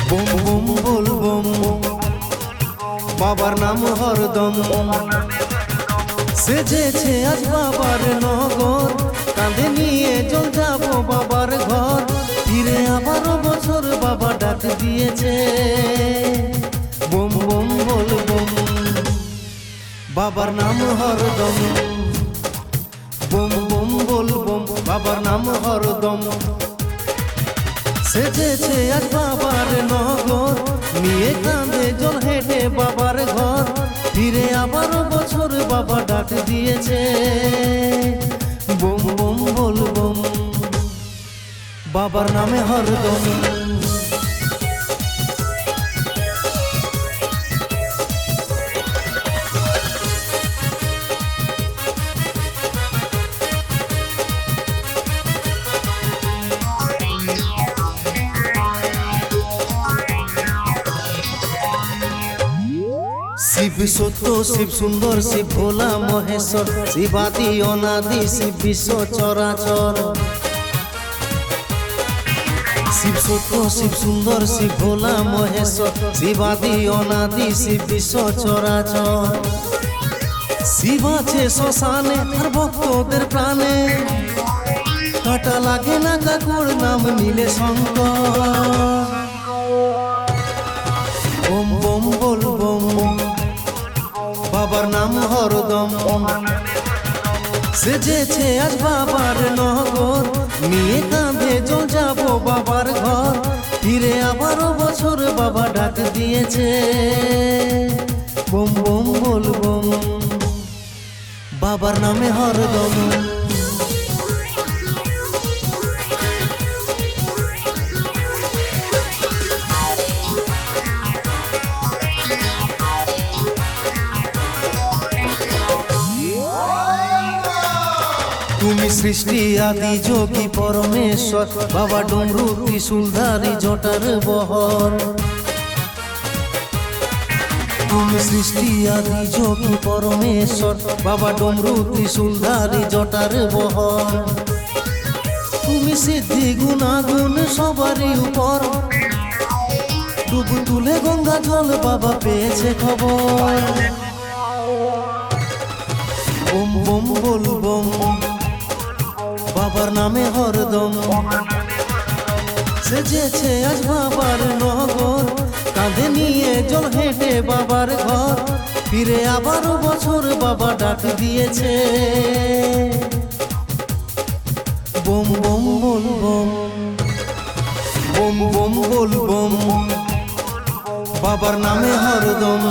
Bomb bomb বল bomb, বাবার নাম হরদম। সেজেছে আজ বাবার নগর, কাঁধে নিয়ে চল যাবো বাবার ঘর। ফিরে আবারও বছর বাবা ডাক দিয়েছে, বম বম বল বম, বাবার নাম হরদম। বম বম বল বম, বাবার নাম হরদম। সেজেছে আজ বাবার নগর, নিয়ে কাঁধে জল হেঁটে বাবার ঘর। ফিরে আবারও বছর বাবা ডাক দিয়েছে, বম বম বল বম, বাবার নামে হরদম। শিব সত্য, শিব সুন্দর, শিব ভোলা মহেশ্বর, শিবাদি অনাদি, শিব বিশ্ব চরাচর। শিব সত্য, শিব সুন্দর, শিব ভোলা মহেশ্বর, শিবাদি অনাদি, শিব বিশ্ব চরাচর। শিব আছে শ্মশানে আর ভক্তদের প্রাণে, কাটা লাগে না কাকুর নাম নিলে শঙ্কর। বম বম বল বম, বাবার নাম হরদম। সেজেছে আজ বাবার নগর, নিয়ে কাঁধে চল যাবো বাবার ঘর। ফিরে আবারও বছর বাবা ডাক দিয়েছে, বম বম বল বম, বাবার নামে হরদম। তুমি সৃষ্টি আদি যোগী পরমেশ্বর, বাবা ডমরু ত্রিশূলধারী জটার বহর। তুমি সৃষ্টি আদি যোগী পরমেশ্বর, বাবা ডমরু ত্রিশূলধারী জটার বহর। তুমি সিদ্ধি গুণাগুণ সবারই উপর, ডুব তুলে গঙ্গা জল বাবা পেয়েছে খবর। বম বম বল বম, বাবার নামে হরদম। সেজেছে আজ বাবার নগর, কাঁধে নিয়ে জল হেঁটে বাবার ঘর। ফিরে আবারও বছর বাবা ডাক দিয়েছে, বম বম বল বম, বম বম বল বম, বাবার নামে হরদম।